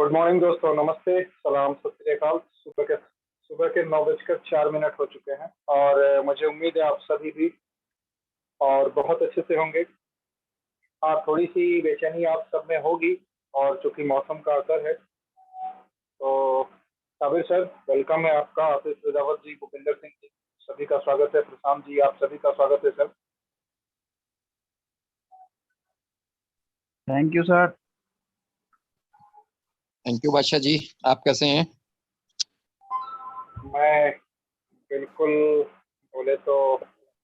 Good morning दोस्तों, नमस्ते, सलाम, सत श्री अकाल। सुबह के 9:04 हो चुके हैं और मुझे उम्मीद है आप सभी भी और बहुत अच्छे से होंगे। हाँ, थोड़ी सी बेचैनी आप सब में होगी और चूंकि मौसम का असर है तो साबिर सर वेलकम है आपका, आतिश रजावत जी, भूपिंदर सिंह जी, सभी का स्वागत है। प्रशांत जी, आप सभी का स्वागत है sir. Thank you sir. Thank you Badshah ji, आप कैसे हैं? मैं बिल्कुल, बोले तो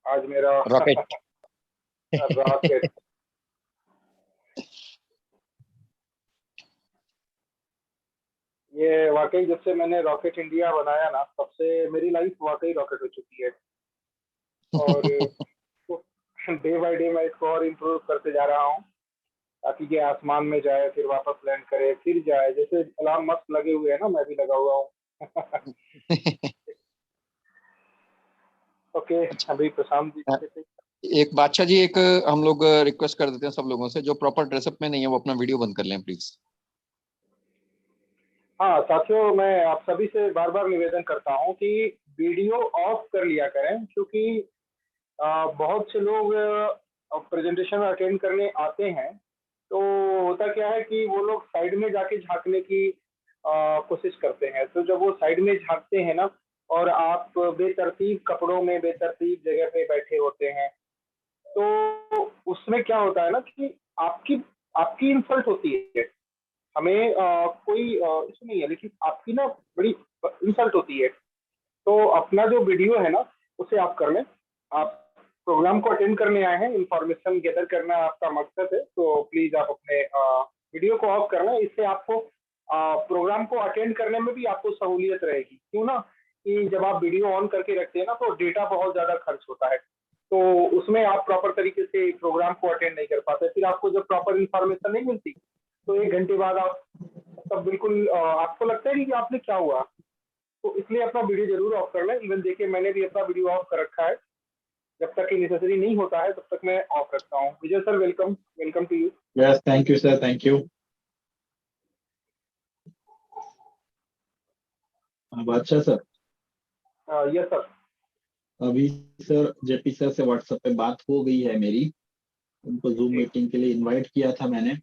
आज मेरा रॉकेट। रॉकेट। ये वाकई जब से मैंने रॉकेट इंडिया बनाया ना, तब से मेरी लाइफ वाकई रॉकेट हो चुकी है और डे बाय डे मैं इसको और इम्प्रूव करते जा रहा हूँ ताकि ये आसमान में जाए, फिर वापस लैंड करे, फिर जाए। जैसे अलार्म मस्त लगे हुए हैं ना, मैं भी लगा हुआ हूँ। ओके, अभी प्रशांत जी एक बादशाह जी, एक हम लोग रिक्वेस्ट कर देते हैं सब लोगों से, जो प्रॉपर ड्रेसअप में नहीं है वो अपना वीडियो बंद कर लें प्लीज। हाँ साथियों, मैं आप सभी से बार बार निवेदन करता हूँ कि वीडियो ऑफ कर लिया करें, क्योंकि बहुत से लोग प्रेजेंटेशन अटेंड करने आते हैं तो होता क्या है कि वो लोग साइड में जाके झांकने की कोशिश करते हैं। तो जब वो साइड में झांकते हैं ना और आप बेतरतीब कपड़ों में बेतरतीब जगह पे बैठे होते हैं, तो उसमें क्या होता है ना कि आपकी आपकी इंसल्ट होती है। हमें कोई इशू नहीं है, लेकिन आपकी ना बड़ी इंसल्ट होती है। तो अपना जो वीडियो है ना उसे आप कर लें। आप प्रोग्राम को अटेंड करने आए हैं, इंफॉर्मेशन गैदर करना आपका मकसद है, तो प्लीज आप अपने वीडियो को ऑफ कर लें। इससे आपको प्रोग्राम को अटेंड करने में भी आपको सहूलियत रहेगी। क्यों ना कि जब आप वीडियो ऑन करके रखते हैं ना तो डेटा बहुत ज्यादा खर्च होता है, तो उसमें आप प्रॉपर तरीके से प्रोग्राम को अटेंड नहीं कर पाते। फिर आपको जब प्रॉपर इंफॉर्मेशन नहीं मिलती तो 1 घंटे बाद आप तब बिल्कुल आपको लगता है कि आपने क्या हुआ। तो इसलिए अपना वीडियो जरूर ऑफ कर लें। इवन देखिए, मैंने भी अपना वीडियो ऑफ कर रखा है, जब तक ये नेसेसरी नहीं होता है तब तक मैं ऑफ रखता हूँ। Vijay sir welcome, welcome to you. Yes, thank you sir, thank you. Badshah sir. Yes sir. अभी सर जेपी सर से व्हाट्सएप पे बात हो गई है मेरी। उनको जूम मीटिंग के लिए इनवाइट किया था मैंने।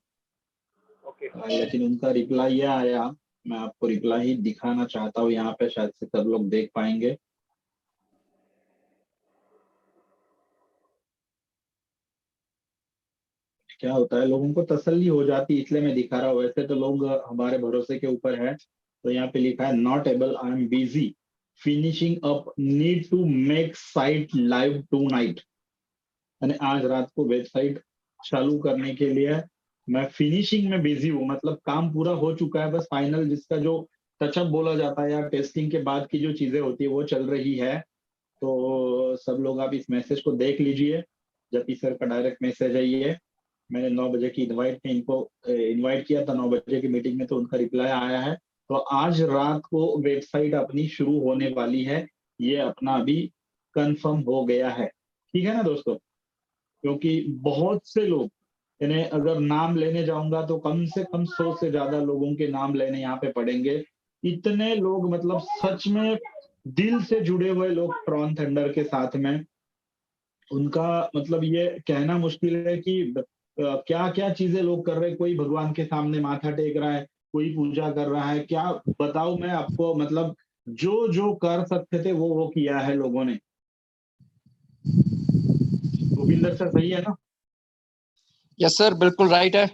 ओके। लेकिन उनका रिप्लाई ये आया, मैं आपको रिप्लाई ही दिखाना चाहता हूँ यहाँ पे, शायद से सब लोग देख पाएंगे। क्या होता है, लोगों को तसल्ली हो जाती, इसलिए मैं दिखा रहा हूँ। वैसे तो लोग हमारे भरोसे के ऊपर है। तो यहाँ पे लिखा है not able, I am busy finishing up, need to make site live tonight. यानी आज रात को वेबसाइट चालू करने के लिए मैं फिनिशिंग में बिजी हूँ, मतलब काम पूरा हो चुका है, बस फाइनल जिसका जो टचअप बोला जाता है या टेस्टिंग के बाद की जो चीजें होती है वो चल रही है। तो सब लोग आप इस मैसेज को देख लीजिए। जपी सर का डायरेक्ट मैसेज है ये। मैंने 9 बजे की इनवाइट में इनको इनवाइट किया था, 9 बजे की मीटिंग में, तो उनका रिप्लाई आया है। तो आज रात को वेबसाइट अपनी शुरू होने वाली है, ये अपना अभी कंफर्म हो गया है। ठीक है ना दोस्तों? क्योंकि बहुत से लोग, इन्हें अगर नाम लेने जाऊंगा तो कम से कम 100 से ज्यादा लोगों के नाम लेने यहाँ पे पड़ेंगे। इतने लोग, मतलब सच में दिल से जुड़े हुए लोग ट्रॉन थंडर के साथ में। उनका मतलब ये कहना मुश्किल है कि क्या क्या चीजें लोग कर रहे हैं। कोई भगवान के सामने माथा टेक रहा है, कोई पूजा कर रहा है, क्या बताऊं मैं आपको। मतलब जो जो कर सकते थे वो किया है लोगों ने। भूपिंदर सर सही है ना? यस सर, बिल्कुल राइट है।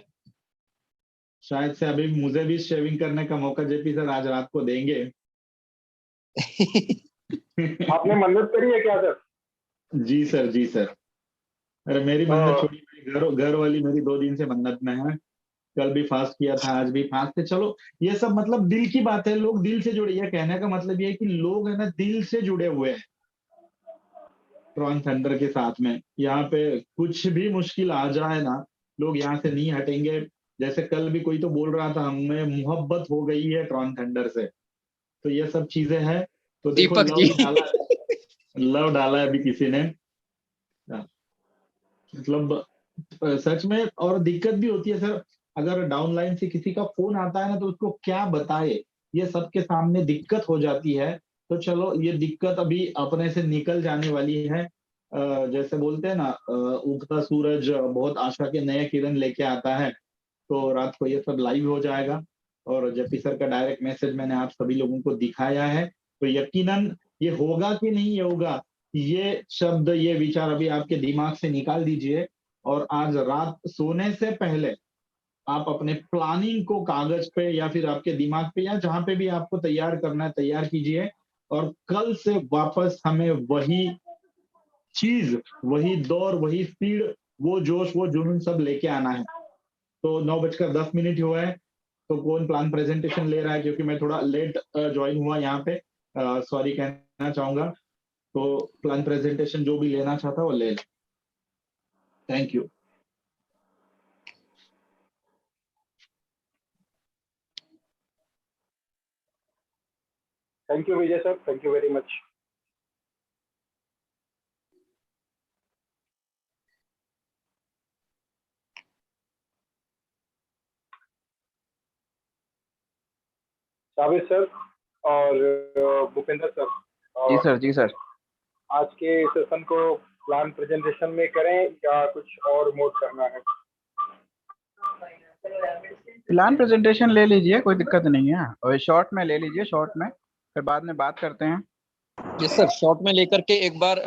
शायद से अभी मुझे भी शेविंग करने का मौका जेपी सर आज रात को देंगे। आपने मन्नत करी है क्या सर? जी सर, जी सर। अरे मेरी मन्नत छोड़ी, घर वाली मेरी 2 दिन से मन्नत में है। कल भी फास्ट किया था, आज भी फास्ट है। चलो, ये सब मतलब दिल की बात है, लोग दिल से जुड़े। ये कहने का मतलब ये है कि लोग है ना दिल से जुड़े हुए हैं ट्रॉन थंडर के साथ में। यहाँ पे कुछ भी मुश्किल आ जाए ना, लोग यहाँ से नहीं हटेंगे। जैसे कल भी कोई तो बोल रहा था हमें मोहब्बत हो गई है ट्रॉन थंडर से, तो ये सब चीजें हैं। तो देखो, दीपक जी। लव डाला है अभी किसी ने। मतलब सच में। और दिक्कत भी होती है सर, अगर डाउन लाइन से किसी का फोन आता है ना तो उसको क्या बताए, ये सबके सामने दिक्कत हो जाती है। तो चलो ये दिक्कत अभी अपने से निकल जाने वाली है। जैसे बोलते हैं ना, उगता सूरज बहुत आशा के नए किरण लेके आता है, तो रात को ये सब लाइव हो जाएगा। और जेपी सर का डायरेक्ट मैसेज मैंने आप सभी लोगों को दिखाया है, तो यकीनन ये होगा कि नहीं होगा, ये शब्द ये विचार अभी आपके दिमाग से निकाल दीजिए, और आज रात सोने से पहले आप अपने प्लानिंग को कागज पे या फिर आपके दिमाग पे या जहां पे भी आपको तैयार करना है तैयार कीजिए, और कल से वापस हमें वही चीज, वही दौर, वही स्पीड, वो जोश, वो जुनून सब लेके आना है। तो 9:10 हुआ है, तो कौन प्लान प्रेजेंटेशन ले रहा है? क्योंकि मैं थोड़ा लेट ज्वाइन हुआ यहाँ पे, सॉरी कहना चाहूंगा। तो प्लान प्रेजेंटेशन जो भी लेना चाहता वो ले ले। Thank you. Thank you Vijay sir, thank you very much. Sabir sir और भूपेंद्र सर, जी सर, जी सर। आज के सेशन को प्लान प्रेजेंटेशन में करें या कुछ और मोड करना है? प्लान प्रेजेंटेशन ले लीजिए, कोई दिक्कत नहीं है, और शॉर्ट में ले लीजिए, शॉर्ट में फिर बाद में बात करते हैं। यस सर, शॉर्ट में लेकर के एक बार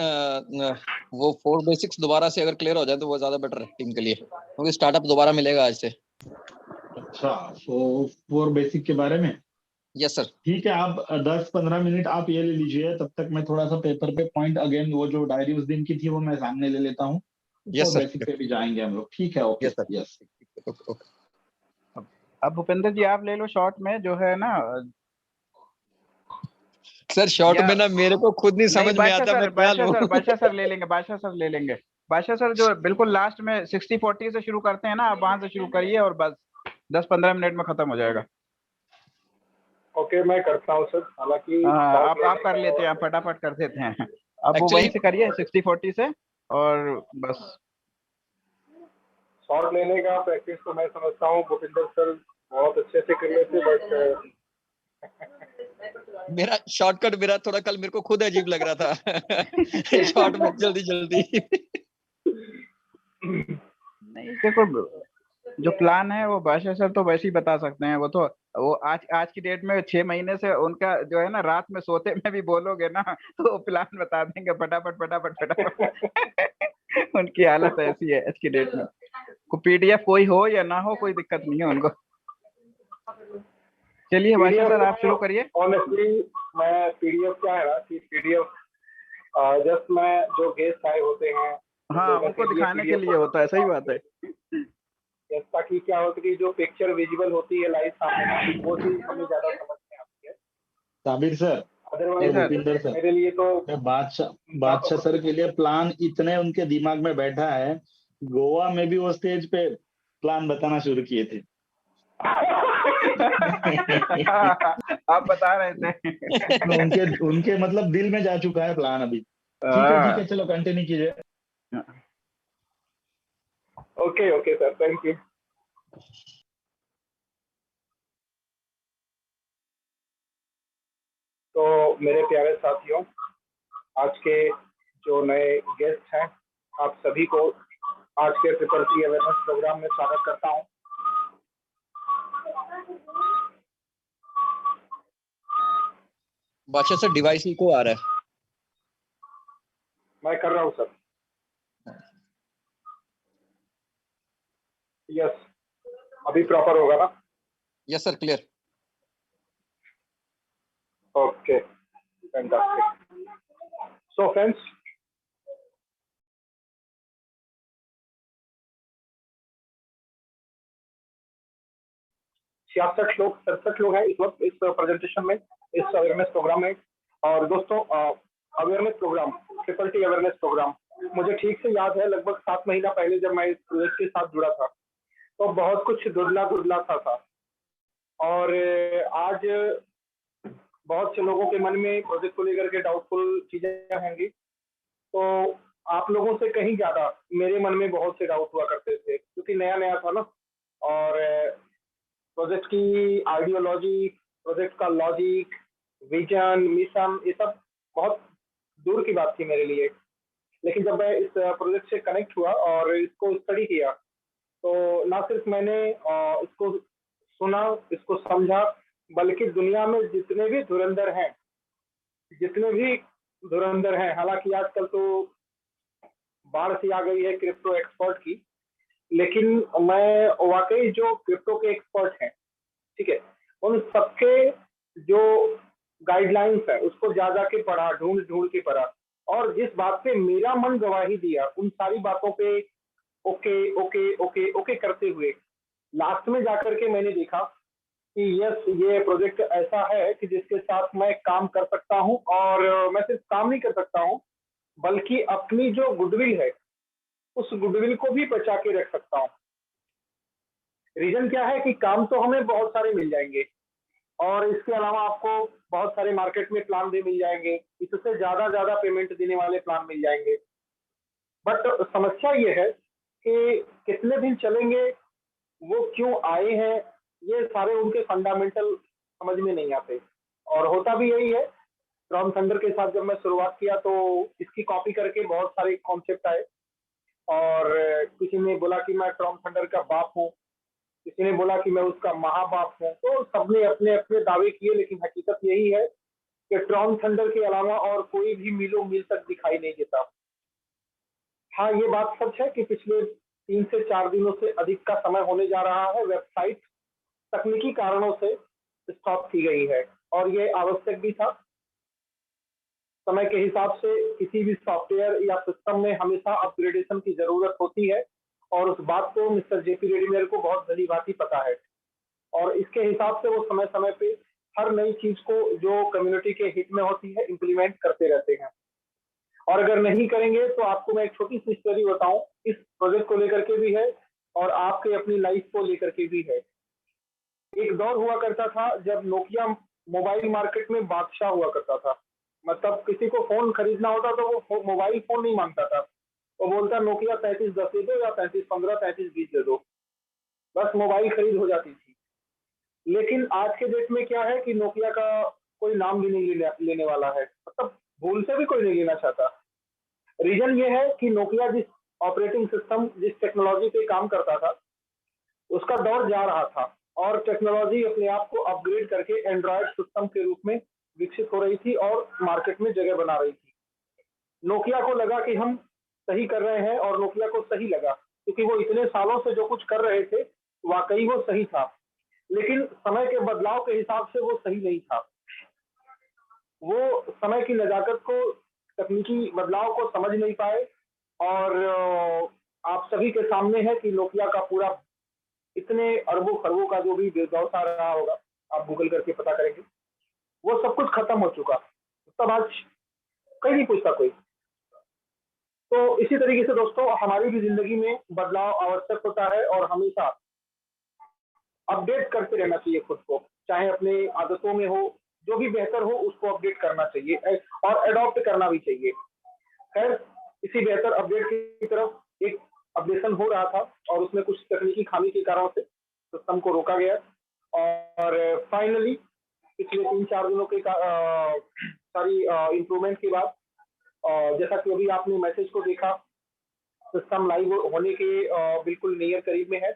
वो 4 बेसिक्स दोबारा से अगर क्लियर हो जाए तो वो ज्यादा बेटर है टीम के लिए, क्योंकि स्टार्टअप दोबारा मिलेगा आज से। अच्छा, तो 4 बेसिक के बारे में? Yes sir. ठीक है, आप 10-15 मिनट आप ये ले लीजिए, तब तक मैं थोड़ा सा पेपर पे पॉइंट अगेन वो जो डायरी उस दिन की थी वो मैं सामने ले लेता हूँ। Yes sir. बेसिक पे भी जाएंगे हम लोग, ठीक है? Okay yes sir. यस। अब भूपेंद्र जी आप ले लो शॉर्ट में, जो है ना सर शॉर्ट में ना मेरे को खुद नहीं समझ में आता मैं क्या लूं। बादशाह सर ले लेंगे, बादशाह सर ले लेंगे। बादशाह सर जो बिल्कुल लास्ट में 60-40 से शुरू करते हैं ना, आप वहां से शुरू करिए और बस 10-15 मिनट में खत्म हो जाएगा। ओके, मैं करता हूँ सर, हालांकि आप कर लेते हैं, आप फटाफट कर देते हैं। अब वो वहीं से करिए 60-40 से, और बस शॉर्ट लेने का प्रैक्टिस तो मैं समझता हूँ भूपेंद्र सर बहुत अच्छे से कर लेते, बट मेरा शॉर्टकट मेरा थोड़ा कल मेरे को खुद अजीब लग रहा था। शॉर्ट में जल्दी नहीं, देखो जो प्लान है वो बादशाह सर तो वैसे ही बता सकते हैं। वो आज की डेट में 6 महीने से उनका जो है ना, रात में सोते में भी बोलोगे ना तो वो प्लान बता देंगे फटाफट। उनकी हालत ऐसी है आज की डेट में। को पीडीएफ कोई हो या ना हो, कोई दिक्कत नहीं है उनको। चलिए बादशाह सर आप शुरू करिए। ऑनेस्टली मैं पीडीएफ क्या है ना कि पीडीएफ जस्ट मैं जो गेस्ट आए होते हैं, हाँ, उनको दिखाने के लिए होता है, सही बात है। ताकि क्या होता है कि जो पिक्चर विजुअल होती है लाइव सामने, वो चीज हमें ज्यादा समझ में आती है। साबिर सर, भूपिंदर सर, मेरे लिए तो बादशाह सर के लिए प्लान इतने उनके दिमाग में बैठा है, गोवा में भी वो स्टेज पे प्लान बताना शुरू किए थे। आप बता रहे थे। उनके मतलब दिल में जा चुका है प्लान अभी। ठीक है, चलो कंटिन्यू कीजिए। Okay sir, thank you. तो मेरे प्यारे साथियों, आज के जो नए गेस्ट हैं, आप सभी को आज के ट्रिपल सी अवेयरनेस प्रोग्राम में स्वागत करता हूं। बादशाह सर डिवाइस को आ रहा है। मैं कर रहा हूं सर। यस, अभी प्रॉपर होगा ना? Yes sir, clear. Okay, fantastic. So friends, छियासठ लोग 67 लोग हैं इस वक्त इस प्रेजेंटेशन में, इस अवेयरनेस प्रोग्राम में। और दोस्तों, awareness program, triple T awareness program, मुझे ठीक से याद है लगभग 7 महीना पहले जब मैं इस प्रोजेक्ट के साथ जुड़ा था तो बहुत कुछ धुंधला था। और आज बहुत से लोगों के मन में प्रोजेक्ट को लेकर के डाउटफुल चीजें होंगी, तो आप लोगों से कहीं ज्यादा मेरे मन में बहुत से डाउट हुआ करते थे, क्योंकि नया था ना, और प्रोजेक्ट की आइडियोलॉजी, प्रोजेक्ट का लॉजिक, विजन, मिशन, ये सब बहुत दूर की बात थी मेरे लिए। लेकिन जब मैं इस प्रोजेक्ट से कनेक्ट हुआ और इसको स्टडी किया, तो ना सिर्फ मैंने इसको सुना, इसको समझा, बल्कि दुनिया में जितने भी धुरंधर हैं, हालांकि आजकल तो बाढ़ सी आ गई है क्रिप्टो एक्सपर्ट की, लेकिन मैं वाकई जो क्रिप्टो के एक्सपर्ट हैं, ठीक है, उन सबके जो गाइडलाइंस है उसको जा के पढ़ा, ढूंढ ढूंढ के पढ़ा, और जिस बात पे मेरा मन गवाही दिया, उन सारी बातों पे ओके ओके ओके ओके करते हुए लास्ट में जाकर के मैंने देखा कि यस, ये प्रोजेक्ट ऐसा है कि जिसके साथ मैं काम कर सकता हूं, और मैं सिर्फ काम नहीं कर सकता हूं, बल्कि अपनी जो गुडविल है उस गुडविल को भी बचा के रख सकता हूं। रीजन क्या है कि काम तो हमें बहुत सारे मिल जाएंगे, और इसके अलावा आपको बहुत सारे मार्केट में प्लान भी मिल जाएंगे, इससे ज्यादा पेमेंट देने वाले प्लान मिल जाएंगे। बट समस्या ये है कि कितने दिन चलेंगे, वो क्यों आए हैं, ये सारे उनके फंडामेंटल समझ में नहीं आते। और होता भी यही है, ट्रॉम थंडर के साथ जब मैं शुरुआत किया तो इसकी कॉपी करके बहुत सारे कॉन्सेप्ट आए, और किसी ने बोला कि मैं ट्रॉम थंडर का बाप हूँ, किसी ने बोला कि मैं उसका महाबाप हूँ, तो सबने अपने अपने दावे किए, लेकिन हकीकत यही है कि ट्रॉम थंडर के अलावा और कोई भी मीलों मील तक दिखाई नहीं देता। हाँ, ये बात सच है कि पिछले 3 से 4 दिनों से अधिक का समय होने जा रहा है, वेबसाइट तकनीकी कारणों से स्टॉप की गई है, और ये आवश्यक भी था। समय के हिसाब से किसी भी सॉफ्टवेयर या सिस्टम में हमेशा अपग्रेडेशन की जरूरत होती है, और उस बात को मिस्टर जेपी रेड्डी को बहुत भली भांति पता है, और इसके हिसाब से वो समय समय पे हर नई चीज को जो कम्युनिटी के हित में होती है इम्प्लीमेंट करते रहते हैं। और अगर नहीं करेंगे तो आपको मैं एक छोटी सी स्टोरी बताऊं, इस प्रोजेक्ट को लेकर के भी है और आपके अपनी लाइफ को लेकर के भी है। एक दौर हुआ करता था जब नोकिया मोबाइल मार्केट में बादशाह हुआ करता था। मतलब किसी को फोन खरीदना होता तो वो मोबाइल फोन नहीं मांगता था, वो बोलता नोकिया 3310 दे दो या 3315 3320 दे दो, बस मोबाइल खरीद हो जाती थी। लेकिन आज के डेट में क्या है कि नोकिया का कोई नाम भी नहीं लेने वाला है, मतलब भूल से भी कोई नहीं लेना चाहता। रीजन ये है कि नोकिया जिस ऑपरेटिंग सिस्टम, जिस टेक्नोलॉजी पे काम करता था, उसका दौर जा रहा था, और टेक्नोलॉजी अपने आप को अपग्रेड करके एंड्रॉयड सिस्टम के रूप में विकसित हो रही थी और मार्केट में जगह बना रही थी। नोकिया को लगा कि हम सही कर रहे हैं, और नोकिया को सही लगा क्योंकि वो इतने सालों से जो कुछ कर रहे थे वाकई वो सही था, लेकिन समय के बदलाव के हिसाब से वो सही नहीं था। वो समय की नजाकत को, तकनीकी बदलाव को समझ नहीं पाए, और आप सभी के सामने है कि नोकिया का पूरा इतने अरबों खरबों का जो भी व्यवसाय रहा होगा, आप गूगल करके पता करेंगे, वो सब कुछ खत्म हो चुका। तब आज कहीं नहीं पूछता कोई। तो इसी तरीके से दोस्तों, हमारी भी जिंदगी में बदलाव आवश्यक होता है, और हमेशा अपडेट करते रहना चाहिए खुद को, चाहे अपने आदतों में हो, जो भी बेहतर हो उसको अपडेट करना चाहिए और अडॉप्ट करना भी चाहिए। खैर, इसी बेहतर अपडेट की तरफ एक अपडेशन हो रहा था, और उसमें कुछ तकनीकी खामी के कारण से सिस्टम को रोका गया, और फाइनली पिछले 3-4 दिनों के सारी इंप्रूवमेंट के बाद, जैसा कि अभी आपने मैसेज को देखा, सिस्टम लाइव होने के बिल्कुल नियर करीब में है।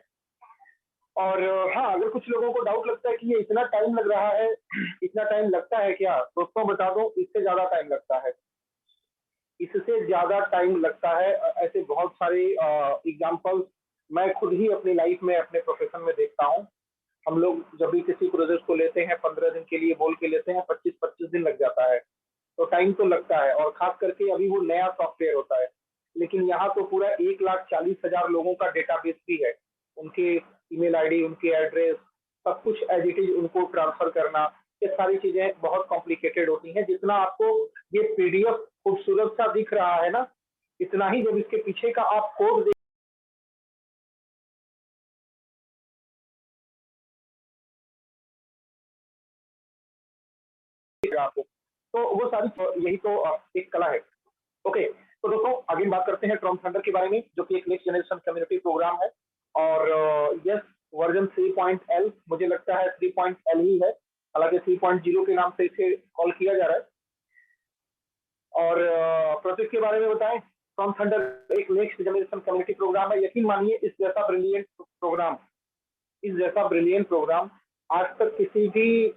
और हाँ, अगर कुछ लोगों को डाउट लगता है कि ये इतना टाइम लग रहा है, इतना टाइम लगता है क्या, दोस्तों बता दो, इससे ज्यादा टाइम लगता है, इससे ज्यादा टाइम लगता है। ऐसे बहुत सारे एग्जांपल्स मैं खुद ही अपनी लाइफ में, अपने प्रोफेशन में देखता हूँ। हम लोग जब भी किसी प्रोजेक्ट को लेते हैं, 15 दिन के लिए बोल के लेते हैं, 25-25 दिन लग जाता है, तो टाइम तो लगता है, और खास करके अभी वो नया सॉफ्टवेयर होता है। लेकिन यहाँ तो पूरा 1,40,000 लोगों का डेटाबेस भी है, उनके ईमेल आईडी, उनके एड्रेस, सब कुछ एज इट इज उनको ट्रांसफर करना, ये सारी चीजें बहुत कॉम्प्लिकेटेड होती हैं। जितना आपको ये पीडीएफ खूबसूरत सा दिख रहा है ना, इतना ही जब इसके पीछे का आप कोड आपको, तो वो सारी, यही तो एक कला है। ओके, तो दोस्तों आगे बात करते हैं ट्रॉम थंडर के बारे में, जो कि एक नेक्स्ट जनरेशन कम्युनिटी प्रोग्राम है। और यस, वर्जन 3.L, मुझे लगता है 3.L ही है, हालांकि 3.0 के नाम से इसे कॉल किया जा रहा है। और प्रोजेक्ट के बारे में बताएं, फ्रॉम थंडर एक नेक्स्ट जनरेशन कम्युनिटी प्रोग्राम है। यकीन मानिए इस जैसा ब्रिलियंट प्रोग्राम आज तक किसी भी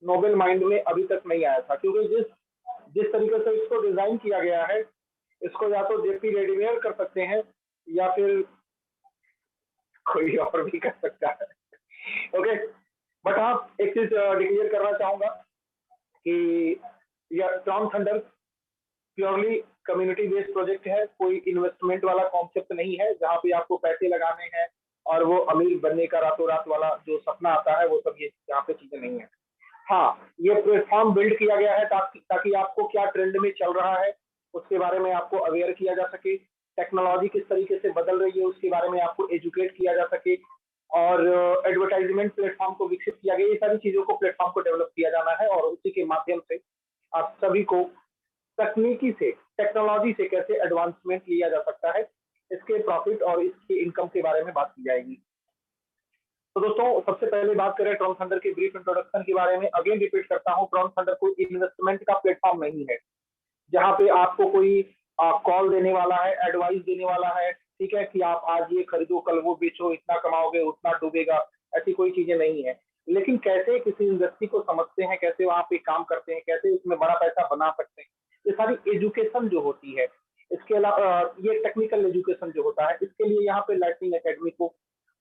नोबेल माइंड में अभी तक नहीं आया था, क्योंकि जिस तरीके से इसको डिजाइन किया गया है, इसको या तो जेपी रेडीमेयर कर सकते हैं या फिर कोई और भी कर सकता है। ओके, बट हाँ एक चीज डिक्लेयर करना चाहूंगा कि यह torn thunder purely community based project है, कोई इन्वेस्टमेंट वाला कॉन्सेप्ट नहीं है जहाँ पे आपको पैसे लगाने हैं और वो अमीर बनने का रातों रात वाला जो सपना आता है, वो सब ये यहाँ पे चीजें नहीं है। हाँ, ये प्लेटफॉर्म बिल्ड किया गया है ताकि आपको क्या ट्रेंड में चल रहा है उसके बारे में आपको अवेयर किया जा सके, टेक्नोलॉजी किस तरीके से बदल रही है उसके बारे में आपको एजुकेट किया जा सके, और एडवर्टाइजमेंट प्लेटफॉर्म को विकसित किया गया। ये सारी चीजों को प्लेटफॉर्म को डेवलप किया जाना है और उसी के माध्यम से आप सभी को तकनीकी से, टेक्नोलॉजी से कैसे एडवांसमेंट लिया जा सकता है, इसके प्रॉफिट और इसके इनकम के बारे में बात की जाएगी। तो दोस्तों सबसे पहले बात करें टॉर्न थंडर के ब्रीफ इंट्रोडक्शन के बारे में। अगेन रिपीट करता हूं, टॉर्न थंडर कोई इन्वेस्टमेंट का प्लेटफॉर्म नहीं है जहां पे आपको कोई कॉल देने वाला है, एडवाइस देने वाला है, ठीक है, कि आप आज ये खरीदो कल वो बेचो, इतना कमाओगे उतना डूबेगा, ऐसी कोई चीजें नहीं है। लेकिन कैसे किसी इंडस्ट्री को समझते हैं, कैसे वहां पे काम करते हैं, कैसे उसमें बड़ा पैसा बना सकते हैं, ये सारी एजुकेशन जो होती है, इसके अलावा ये टेक्निकल एजुकेशन जो होता है, इसके लिए यहाँ पे लाइटनिंग एकेडमी को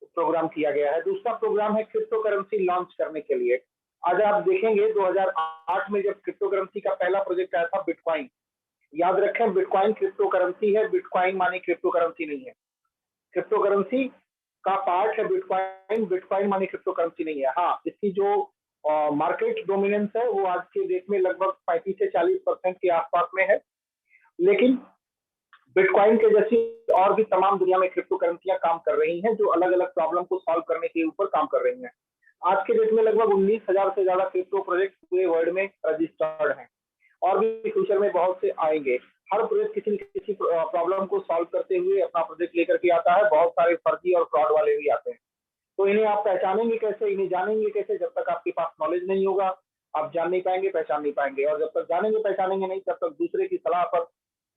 प्रोग्राम किया गया है। दूसरा प्रोग्राम है क्रिप्टो करेंसी लॉन्च करने के लिए। आज आप देखेंगे 2008 में जब क्रिप्टो करेंसी का पहला प्रोजेक्ट आया था बिटकॉइन, याद रखें बिटकॉइन क्रिप्टो करेंसी है, बिटकॉइन माने क्रिप्टो करेंसी नहीं है, क्रिप्टो करेंसी का पार्ट है बिटकॉइन, बिटकॉइन माने क्रिप्टो करेंसी नहीं है। हाँ, इसकी जो मार्केट डोमिनेंस है वो आज के डेट में लगभग 35 से 40% के आसपास में है, लेकिन बिटकॉइन के जैसी और भी तमाम दुनिया में क्रिप्टो करेंसियां काम कर रही हैं जो अलग अलग प्रॉब्लम को सॉल्व करने के ऊपर काम कर रही हैं। आज के डेट में लगभग 19,000 से ज्यादा क्रिप्टो प्रोजेक्ट पूरे वर्ल्ड में रजिस्टर्ड हैं और भी फ्यूचर में बहुत से आएंगे। हर प्रोजेक्ट किसी न किसी प्रॉब्लम को सॉल्व करते हुए अपना प्रोजेक्ट लेकर के आता है। बहुत सारे फर्जी और फ्रॉड वाले भी आते हैं, तो इन्हें आप पहचानेंगे कैसे, इन्हें जानेंगे कैसे? जब तक आपके पास नॉलेज नहीं होगा आप जान नहीं पाएंगे, पहचान नहीं पाएंगे, और जब तक जानेंगे पहचानेंगे नहीं तब तक दूसरे की सलाह पर,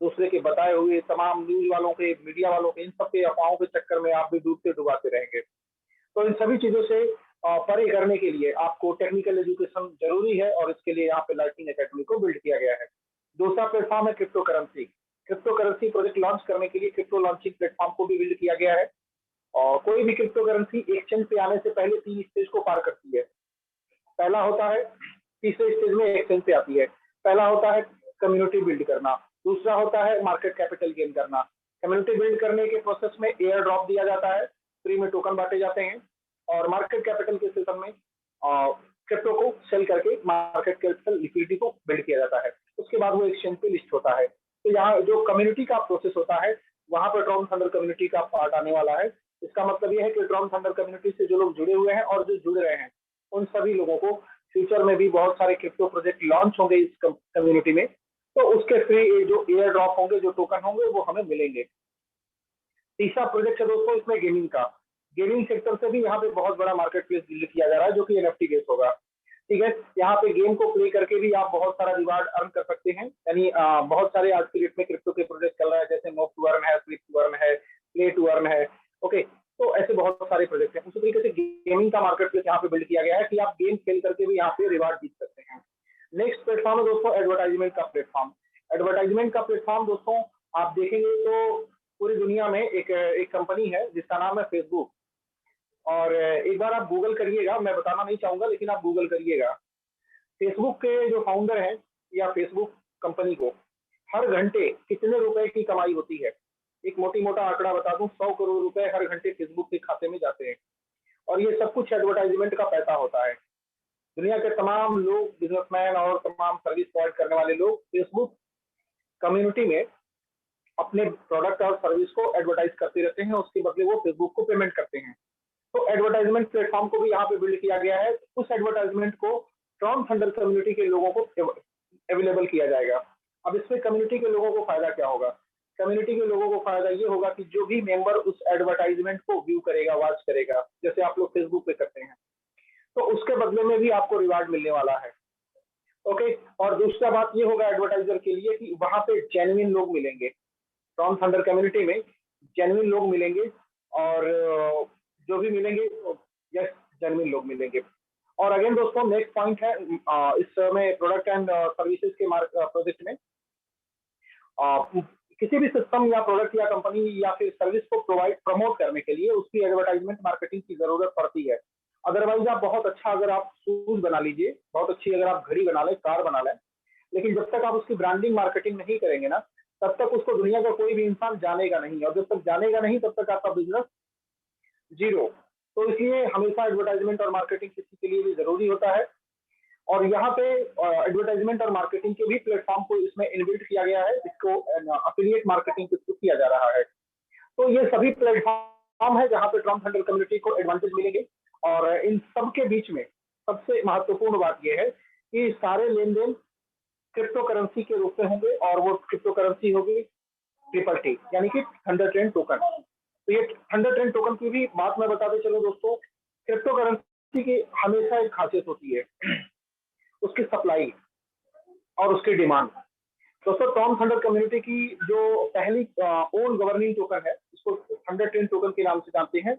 दूसरे के बताए हुए तमाम न्यूज वालों के, मीडिया वालों के, इन सब के अफवाहों के चक्कर में आप भी डूबते डुबाते रहेंगे। तो इन सभी चीजों से परे करने के लिए आपको टेक्निकल एजुकेशन जरूरी है और इसके लिए यहाँ पे लाइटनिंग एकेडमी को बिल्ड किया गया है। दूसरा प्लेटफॉर्म है crypto currency. Crypto currency project launch करने के लिए क्रिप्टो लॉन्चिंग प्लेटफॉर्म को भी बिल्ड किया गया है। और कोई भी क्रिप्टो करेंसी एक्सचेंज पे आने से पहले 3 स्टेज को पार करती है। पहला होता है, तीसरे स्टेज में एक्सचेंज पे आती है। पहला होता है कम्युनिटी बिल्ड करना, दूसरा होता है मार्केट कैपिटल गेन करना। कम्युनिटी बिल्ड करने के प्रोसेस में एयर ड्रॉप दिया जाता है, फ्री में टोकन बांटे जाते हैं, और मार्केट कैपिटल के सिस्टम में क्रिप्टो को सेल करके मार्केट कैपिटल लिक्विडिटी को बिल्ड किया जाता है। उसके बाद वो एक्सचेंज पे लिस्ट होता है। तो यहाँ जो कम्युनिटी का प्रोसेस होता है वहां पर टॉर्न थंडर कम्युनिटी का पार्ट आने वाला है। इसका मतलब ये है कि टॉर्न थंडर कम्युनिटी से जो लोग जुड़े हुए हैं और जो जुड़ रहे हैं उन सभी लोगों को फ्यूचर में भी बहुत सारे क्रिप्टो प्रोजेक्ट लॉन्च होंगे इस कम्युनिटी में, तो उसके फ्री जो एयर ड्रॉप होंगे, जो टोकन होंगे वो हमें मिलेंगे। तीसरा प्रोजेक्ट है दोस्तों इसमें गेमिंग का। गेमिंग सेक्टर से भी यहाँ पे बहुत बड़ा मार्केट प्लेस बिल्ड किया जा रहा है जो कि एनएफटी बेस्ड होगा। ठीक है, यहाँ पे गेम को प्ले करके भी आप बहुत सारा रिवार्ड अर्न कर सकते हैं। यानी बहुत सारे आज की डेट में क्रिप्टो के प्रोजेक्ट चल रहा है, जैसे मोब टू अर्न है, स्लिप टू अर्न है, प्ले टू अर्न है। ओके, तो ऐसे बहुत सारे प्रोजेक्ट हैं। उसी तरीके से गेमिंग का मार्केट प्लेस यहाँ पे बिल्ड किया गया है कि आप गेम खेल करके भी यहाँ पे रिवार्ड जीत सकते हैं। नेक्स्ट प्लेटफॉर्म है दोस्तों एडवर्टाइजमेंट का प्लेटफॉर्म। एडवर्टाइजमेंट का प्लेटफॉर्म दोस्तों आप देखेंगे तो पूरी दुनिया में एक कंपनी है जिसका नाम है फेसबुक। और एक बार आप गूगल करिएगा, मैं बताना नहीं चाहूंगा लेकिन आप गूगल करिएगा। फेसबुक के जो फाउंडर हैं या फेसबुक कंपनी को हर घंटे कितने रुपए की कमाई होती है, एक मोटी मोटा आंकड़ा बता दूं, 100 करोड़ रुपए हर घंटे फेसबुक के खाते में जाते हैं। और ये सब कुछ एडवर्टाइजमेंट का पैसा होता है। दुनिया के तमाम लोग, बिजनेसमैन और तमाम सर्विस प्रोवाइड करने वाले लोग फेसबुक कम्युनिटी में अपने प्रोडक्ट और सर्विस को एडवर्टाइज करते रहते हैं, उसके बदले वो फेसबुक को पेमेंट करते हैं। तो एडवर्टाइजमेंट प्लेटफॉर्म को भी यहाँ पे बिल्ड किया गया है। उस एडवर्टाइजमेंट को टॉर्न थंडर कम्युनिटी के लोगों को अवेलेबल किया जाएगा। अब इसमें कम्युनिटी के लोगों को फायदा क्या होगा? कम्युनिटी के लोगों को फायदा ये होगा कि जो भी मेंबर उस एडवर्टाइजमेंट को व्यू करेगा, वॉच करेगा, जैसे आप लोग फेसबुक पे करते हैं, तो उसके बदले में भी आपको रिवार्ड मिलने वाला है। ओके, और दूसरा बात ये होगा एडवर्टाइजर के लिए कि वहां पे जेन्युइन लोग मिलेंगे, टॉम थंडर कम्युनिटी में जेन्युइन लोग मिलेंगे, और जो भी मिलेंगे यस जेन्युइन लोग मिलेंगे। और अगेन दोस्तों नेक्स्ट पॉइंट है इस समय प्रोडक्ट एंड सर्विसेज के प्रोजेक्ट में किसी भी सिस्टम या प्रोडक्ट या कंपनी या फिर सर्विस को प्रमोट करने के लिए उसकी एडवर्टाइजमेंट मार्केटिंग की जरूरत पड़ती है। अदरवाइज आप बहुत अच्छा, अगर आप शूज बना लीजिए, बहुत अच्छी अगर आप घड़ी बना लें, कार बना लें, लेकिन जब तक आप उसकी ब्रांडिंग मार्केटिंग नहीं करेंगे ना, तब तक उसको दुनिया का कोई भी इंसान जानेगा नहीं, और जब तक जानेगा नहीं तब तक आपका बिजनेस जीरो। तो इसलिए हमेशा एडवर्टाइजमेंट और मार्केटिंग किसी के लिए भी जरूरी होता है, और यहाँ पे एडवर्टाइजमेंट और मार्केटिंग के भी प्लेटफॉर्म को इसमें इनबिल्ट किया गया है, इसको अफिलिएट मार्केटिंग किया जा रहा है। तो ये सभी प्लेटफॉर्म है जहाँ पे टॉम थंडर कम्युनिटी को एडवांटेज मिलेंगे, और इन सब के बीच में सबसे महत्वपूर्ण बात यह है कि सारे लेन देन क्रिप्टो करेंसी के रूप में होंगे, और वो क्रिप्टो करेंसी होगी ट्रिपल टी, यानी कि थंडर ट्रेंड टोकन। तो ये थंडर ट्रेंड टोकन की भी बात मैं बताते चलूं दोस्तों, क्रिप्टो करेंसी की हमेशा एक खासियत होती है उसकी सप्लाई और उसकी डिमांड। दोस्तों टॉम थंडर कम्युनिटी की जो पहली ओन गवर्निंग टोकन है, इसको थंडर ट्रेंड टोकन के नाम से जानते हैं,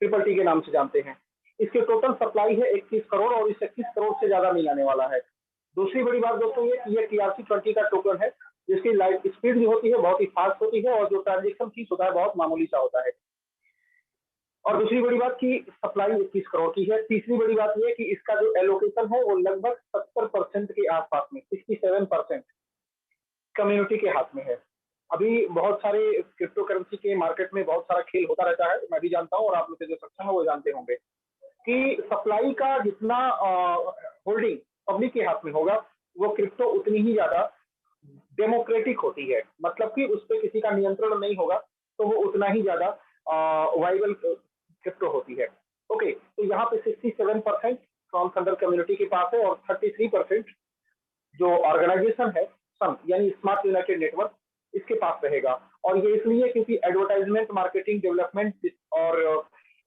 ट्रिपल टी के नाम से जानते हैं। इसके टोटल सप्लाई है 21 करोड़, और इस 21 करोड़ से ज्यादा नहीं आने वाला है। दूसरी बड़ी बात दोस्तों ये TRC20 का टोकन है, जिसकी लाइट स्पीड भी होती है, बहुत ही फास्ट होती है, और जो ट्रांजेक्शन फीस होता है बहुत मामूली सा होता है। और दूसरी बड़ी बात की सप्लाई 21 करोड़ की है। तीसरी बड़ी बात यह कि इसका जो एलोकेशन है वो लगभग 70% के आसपास में, 67% कम्युनिटी के हाथ में है। अभी बहुत सारे क्रिप्टो करेंसी के मार्केट में बहुत सारा खेल होता रहता है, मैं भी जानता हूँ, और आप लोग के जो सक्षम है वो जानते होंगे कि सप्लाई का जितना होल्डिंग पब्लिक के हाथ में होगा, वो क्रिप्टो उतनी ही ज्यादा डेमोक्रेटिक होती है, मतलब कि उस पर किसी का नियंत्रण नहीं होगा, तो वो उतना ही ज्यादा वाइबल क्रिप्टो होती है। ओके, तो यहाँ पे 67% टॉम थंडर कम्युनिटी के पास है, और 33% जो ऑर्गेनाइजेशन है सन, यानी स्मार्ट यूनाइटेड नेटवर्क, इसके पास रहेगा। और ये इसलिए क्योंकि एडवर्टाइजमेंट, मार्केटिंग, डेवलपमेंट और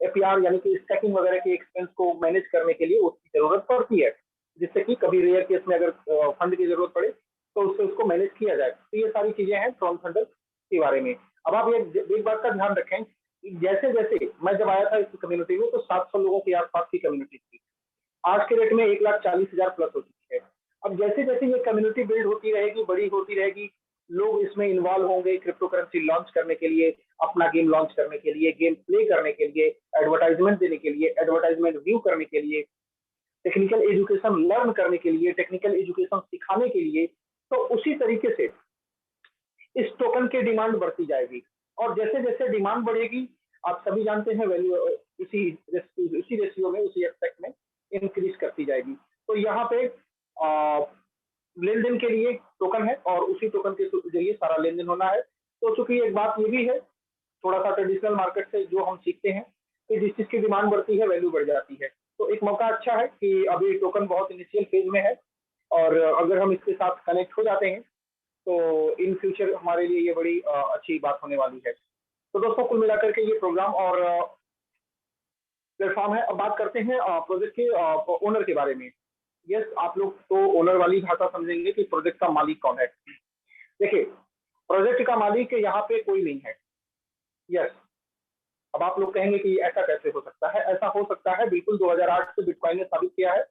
APR यानी कि स्टैकिंग वगैरह के एक्सपेंस को मैनेज करने के लिए उसकी जरूरत पड़ती है, जिससे कि कभी रेयर केस में अगर फंड की जरूरत पड़े तो उससे उसको मैनेज किया जाए। तो ये सारी चीजें हैं टॉम थंडर के बारे में। अब आप ये एक बात का ध्यान रखें, जैसे जैसे मैं जब आया था इस कम्युनिटी में तो 700 लोगों के आसपास की कम्युनिटी थी, आज के रेट में 1,40,000 प्लस हो चुकी है। अब जैसे जैसे ये कम्युनिटी बिल्ड होती रहेगी, बड़ी होती रहेगी, लोग इसमें इन्वॉल्व होंगे क्रिप्टो करेंसी लॉन्च करने के लिए, अपना गेम लॉन्च करने के लिए, गेम प्ले करने के लिए, एडवर्टाइजमेंट देने के लिए, एडवर्टाइजमेंट व्यू करने के लिए, टेक्निकल एजुकेशन लर्न करने के लिए, टेक्निकल एजुकेशन सिखाने के लिए। तो उसी तरीके से इस टोकन की डिमांड बढ़ती जाएगी, और जैसे जैसे डिमांड बढ़ेगी, आप सभी जानते हैं वैल्यू उसी रेशियो में, उसी एस्पेक्ट में इंक्रीज करती जाएगी। तो यहाँ पे लेन देन के लिए टोकन है, और उसी टोकन के जरिए सारा लेन देन होना है। तो चूंकि एक बात ये भी है थोड़ा सा ट्रेडिशनल मार्केट से जो हम सीखते हैं कि जिस चीज की डिमांड बढ़ती है वैल्यू बढ़ जाती है। तो एक मौका अच्छा है कि अभी टोकन बहुत इनिशियल फेज में है, और अगर हम इसके साथ कनेक्ट हो जाते हैं तो इन फ्यूचर हमारे लिए ये बड़ी अच्छी बात होने वाली है। तो दोस्तों कुल मिलाकर के ये प्रोग्राम और प्लेटफॉर्म है। अब बात करते हैं प्रोजेक्ट के ओनर के बारे में। यस, आप लोग तो ओनर वाली भाषा समझेंगे कि प्रोजेक्ट का मालिक कौन है। देखिए, प्रोजेक्ट का मालिक यहाँ पे कोई नहीं है। यस, अब आप लोग कहेंगे कि ऐसा कैसे हो सकता है? ऐसा हो सकता है, बिल्कुल 2008 से बिटकॉइन ने साबित किया है,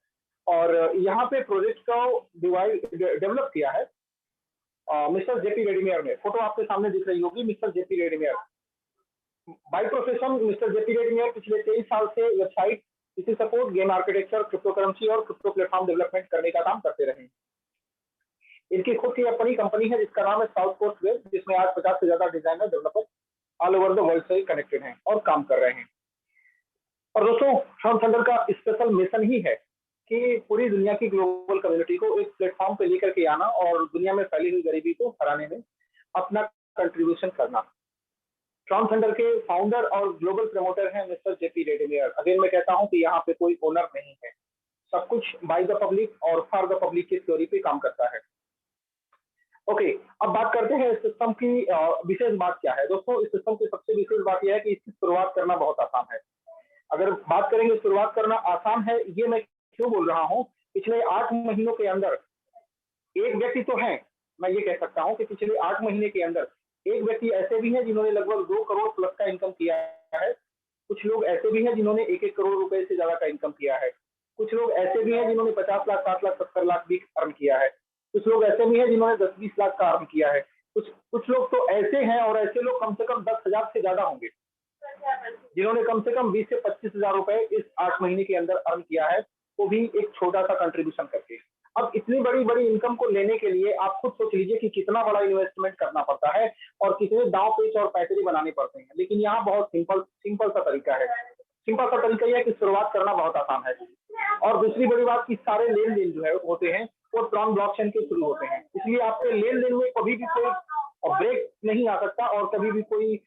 और यहाँ पे प्रोजेक्ट को डेवलप किया है मिस्टर जेपी रेडीमेयर ने। फोटो आपके सामने दिख रही होगी, मिस्टर जेपी रेडीमेयर। बाय प्रोफेशन मिस्टर जेपी रेडीमेयर पिछले 23 साल से वेबसाइट, इसी support, game architecture, cryptocurrency और क्रिप्टो प्लेटफॉर्म डेवलपमेंट करने का काम करते रहे। इनकी खुद की अपनी कंपनी है जिसका नाम है साउथ कोस्ट वेब, जिसमें आज 50 से ज्यादा designer developer all over the world से कनेक्टेड हैं और काम कर रहे हैं। और दोस्तों टॉम थंडर का स्पेशल मिशन ही है कि पूरी दुनिया की ग्लोबल कम्युनिटी को एक प्लेटफॉर्म पे लेकर के आना और दुनिया में फैली हुई गरीबी को हराने में अपना कंट्रीब्यूशन करना। टॉम थंडर के फाउंडर और ग्लोबल प्रमोटर हैं मिस्टर जेपी रेडीमेयर। अगेन मैं कहता हूं कि यहाँ पे कोई ओनर नहीं है, सब कुछ बाय द पब्लिक और फॉर द पब्लिक की थ्योरी पे काम करता है। ओके, अब बात करते हैं इस सिस्टम की विशेष बात क्या है। दोस्तों, इस सिस्टम की सबसे विशेष बात यह है कि इसकी शुरुआत करना बहुत आसान है। अगर बात करेंगे शुरुआत करना आसान है, ये मैं क्यों बोल रहा हूँ, पिछले 8 महीनों के अंदर एक व्यक्ति तो है, मैं ये कह सकता हूँ कि पिछले 8 महीने के अंदर एक व्यक्ति ऐसे भी हैं जिन्होंने लगभग 2 करोड़ प्लस का इनकम किया है। कुछ लोग ऐसे भी हैं जिन्होंने 1-1 करोड़ रुपए से ज्यादा का इनकम किया है। कुछ लोग ऐसे भी हैं जिन्होंने 50 लाख, 60 लाख, 70 लाख भी अर्न किया है। कुछ लोग ऐसे भी हैं जिन्होंने 10-20 लाख का अर्न किया है। कुछ लोग तो ऐसे हैं, और ऐसे लोग कम से कम 10,000 से ज्यादा होंगे, जिन्होंने कम से कम 20 से 25,000 रुपए इस 8 महीने के अंदर अर्न किया है, वो भी एक छोटा सा कंट्रीब्यूशन करके। अब इतनी बड़ी बड़ी इनकम को लेने के लिए आप खुद सोच लीजिए कि कितना बड़ा इन्वेस्टमेंट करना पड़ता है और कितने दांव पेच और पैसे बनाने पड़ते हैं। लेकिन यहाँ बहुत सिंपल सा तरीका है। सिंपल सा तरीका यह है कि शुरुआत करना बहुत आसान है। और दूसरी बड़ी बात कि सारे लेन देन जो है होते हैं वो ट्रॉन ब्लॉकचेन के थ्रू होते हैं, इसलिए आपके लेन देन में कभी भी कोई ब्रेक नहीं आ सकता और कभी भी कोई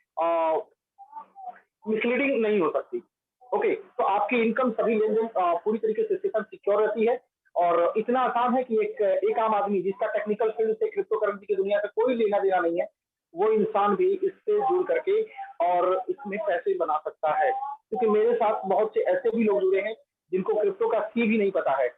मिसलीडिंग नहीं हो सकती। ओके, तो आपकी इनकम सभी लेन देन पूरी तरीके से सिक्योर रहती है और इतना आसान है कि एक आम आदमी जिसका टेक्निकल फील्ड से क्रिप्टो करेंसी की दुनिया से कोई लेना देना नहीं है, वो इंसान भी इससे जुड़ करके और इसमें पैसे बना सकता है। क्योंकि मेरे साथ बहुत से ऐसे भी लोग जुड़े हैं जिनको क्रिप्टो का सी भी नहीं पता है,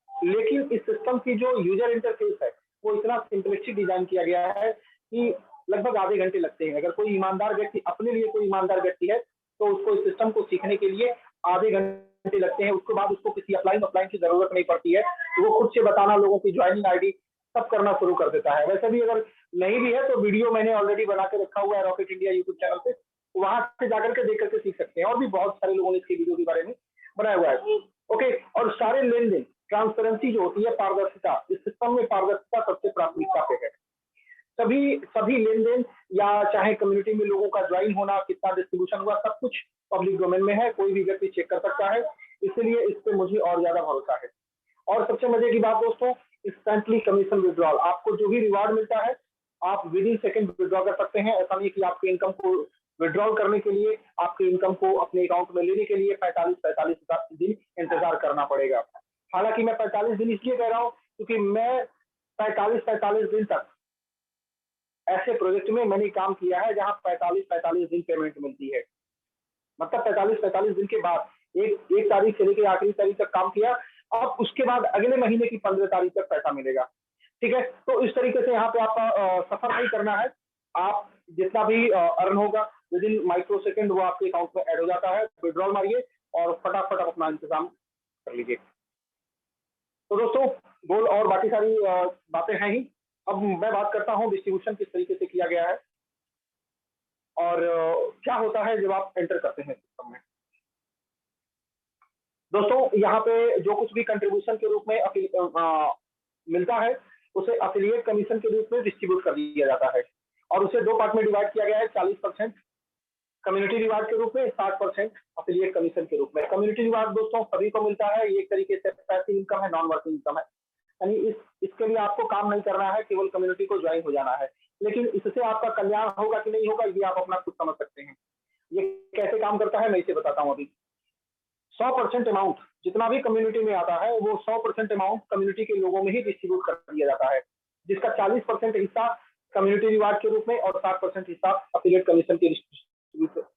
लेकिन इस सिस्टम की जो यूजर इंटरफेस है वो इतना सिंपलिस्टिक डिजाइन किया गया है कि लगभग आधे घंटे लगते हैं। अगर कोई ईमानदार व्यक्ति, अपने लिए कोई ईमानदार व्यक्ति है, तो उसको इस सिस्टम को सीखने के लिए आधे घंटे लगते हैं। उसके बाद उसको किसी अपलाइन की जरूरत नहीं पड़ती है, तो वो खुद से बताना, लोगों की ज्वाइनिंग आईडी सब करना शुरू कर देता है। वैसे भी अगर नहीं भी है तो वीडियो मैंने ऑलरेडी बना के रखा हुआ है रॉकेट इंडिया यूट्यूब चैनल पे, वहां से जाकर के देख करके सीख सकते हैं। और भी बहुत सारे लोगों ने इसके वीडियो के बारे में बनाया हुआ है। ओके, और सारे लेन देन, ट्रांसपेरेंसी जो होती है, पारदर्शिता, इस सिस्टम में पारदर्शिता सबसे प्राथमिकता पे है। सभी लेन देन या चाहे कम्युनिटी में लोगों का ज्वाइन होना, कितना डिस्ट्रीब्यूशन हुआ, सब कुछ पब्लिक डोमेन में है, कोई भी व्यक्ति चेक कर सकता है। इसलिए इस पे मुझे और ज्यादा भरोसा है। और सबसे मजे की बात दोस्तों, इंस्टेंटली कमीशन विड्रॉल, आपको जो भी रिवार्ड मिलता है आप विद इन सेकंड विड्रॉ कर सकते हैं। ऐसा नहीं कि आपके इनकम को विड्रॉल करने के लिए, आपके इनकम को अपने अकाउंट में लेने के लिए 45 दिन इंतजार करना पड़ेगा। हालांकि मैं 45 दिन इसलिए कह रहा हूँ क्योंकि मैं 45 दिन तक ऐसे प्रोजेक्ट में मैंने काम किया है जहां 45 दिन पेमेंट मिलती है। मतलब 45 दिन के बाद एक तारीख से लेकर आखिरी तारीख तक काम किया, अब उसके बाद अगले महीने की 15 तारीख तक पैसा मिलेगा। ठीक है, तो इस तरीके से यहाँ पे आपका सफर नहीं करना है। आप जितना भी अर्न होगा विद इन माइक्रो सेकेंड वो आपके अकाउंट में ऐड हो जाता है। विड्रॉल मारिए और फटाफट अपना इंतजाम कर लीजिए। तो दोस्तों, गोल और बाकी सारी बातें हैं ही। अब मैं बात करता हूं डिस्ट्रीब्यूशन किस तरीके से किया गया है और क्या होता है जब आप एंटर करते हैं सिस्टम में। दोस्तों, यहाँ पे जो कुछ भी कंट्रीब्यूशन के रूप में मिलता है उसे अफिलिएट कमीशन के रूप में डिस्ट्रीब्यूट कर दिया जाता है और उसे दो पार्ट में डिवाइड किया गया है। 40% कम्युनिटी रिवार्ड के रूप में, 60% अफिलिएट कमीशन के रूप में। कम्युनिटी रिवार्ड दोस्तों सभी को मिलता है, ये एक तरीके से पैसिव इनकम है, नॉन वर्किंग इनकम है। यानी इसके लिए आपको काम नहीं करना है, केवल कम्युनिटी को ज्वाइन हो जाना है। लेकिन इससे आपका कल्याण होगा कि नहीं होगा ये आप अपना खुद समझ सकते हैं। ये कैसे काम करता है मैं इसे बताता हूँ अभी। 100% अमाउंट जितना भी कम्युनिटी में आता है वो 100% अमाउंट कम्युनिटी के लोगों में ही डिस्ट्रीब्यूट कर दिया जाता है, जिसका 40% हिस्सा कम्युनिटी रिवार्ड के रूप में और 60% हिस्सा अफिलिएट कमीशन के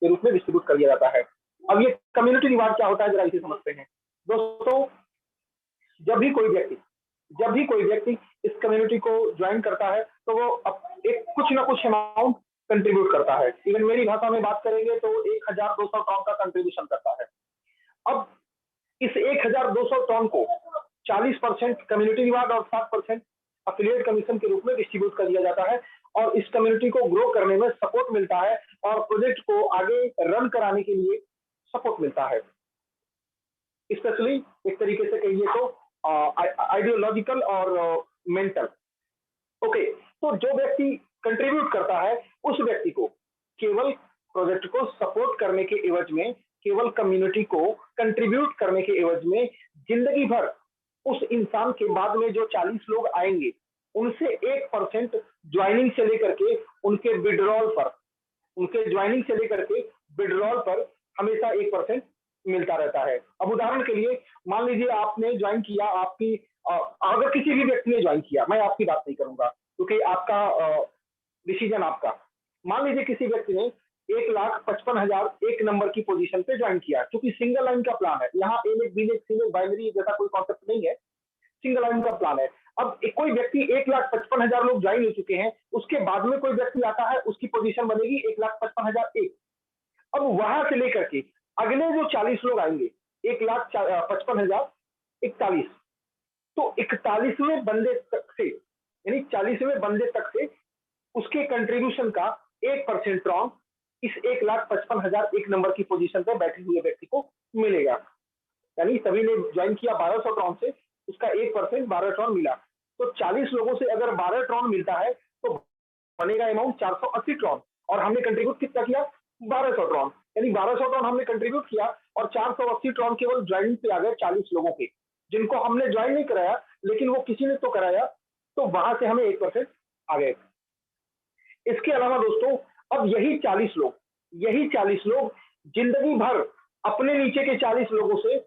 रूप में डिस्ट्रीब्यूट कर दिया जाता है। अब ये कम्युनिटी रिवार्ड क्या होता है जरा इसे समझते हैं। दोस्तों, जब भी कोई व्यक्ति इस कम्युनिटी को ज्वाइन करता है तो वो एक कुछ ना कुछ अमाउंट कंट्रीब्यूट करता है। इवन मेरी भाषा में बात करेंगे तो 1200 टन का कंट्रीब्यूशन करता है। अब इस 1200 टन को 40% कम्युनिटी रिवार्ड और 60% अफिलिएट कमीशन के रूप में डिस्ट्रीब्यूट कर दिया जाता है और इस कम्युनिटी को ग्रो करने में सपोर्ट मिलता है और प्रोजेक्ट को आगे रन कराने के लिए सपोर्ट मिलता है। स्पेशली एक तरीके से कहिए तो आइडियोलॉजिकल और मेंटल। ओके, तो जो व्यक्ति कंट्रीब्यूट करता है उस व्यक्ति को केवल प्रोजेक्ट को सपोर्ट करने के एवज में, केवल कम्युनिटी को कंट्रीब्यूट करने के एवज में जिंदगी भर उस इंसान के बाद में जो 40 लोग आएंगे उनसे 1% ज्वाइनिंग से लेकर के उनके विड्रॉल पर हमेशा 1% मिलता रहता है। अब उदाहरण के लिए मान लीजिए आपने ज्वाइन किया, अगर किसी भी व्यक्ति ने ज्वाइन किया, मैं आपकी बात नहीं करूंगा, क्योंकि आपका डिसीजन आपका। मान लीजिए किसी व्यक्ति ने 1,55,000 एक नंबर की पोजीशन पे ज्वाइन किया, क्योंकि सिंगल लाइन का प्लान है, यहाँ ए लेग बी लेग सी लेग बाइनरी जैसा कोई कॉन्सेप्ट नहीं है, सिंगल लाइन का प्लान है। अब कोई व्यक्ति 1,55,000 लोग ज्वाइन हो चुके हैं, उसके बाद में कोई व्यक्ति आता है, उसकी पोजीशन बनेगी 1,55,001। अब वहां से लेकर के अगले जो 40 लोग आएंगे, 1,55,041, तो 41वें बंदे तक से, यानी 40वें बंदे तक से उसके कंट्रीब्यूशन का 1% ट्रॉन इस 1,55,001 नंबर की पोजीशन पर बैठे हुए व्यक्ति को मिलेगा। यानी सभी ने ज्वाइन किया 1200 ट्रॉन से, उसका 1% 12 ट्रॉन मिला, तो 40 लोगों से अगर 12 ट्रॉन मिलता है तो बनेगा अमाउंट 480 ट्रॉन, और हमने कंट्रीब्यूट कितना किया? 1200 ट्रॉन। यानी 1200 ट्रॉन हमने कंट्रीब्यूट किया और 480 ट्रॉन केवल ज्वाइन पे आ गए 40 लोगों के, जिनको हमने ज्वाइन नहीं कराया लेकिन वो किसी ने तो कराया, तो वहां से हमें 1% आ गए। इसके अलावा दोस्तों, अब यही 40 लोग जिंदगी भर अपने नीचे के 40 लोगों से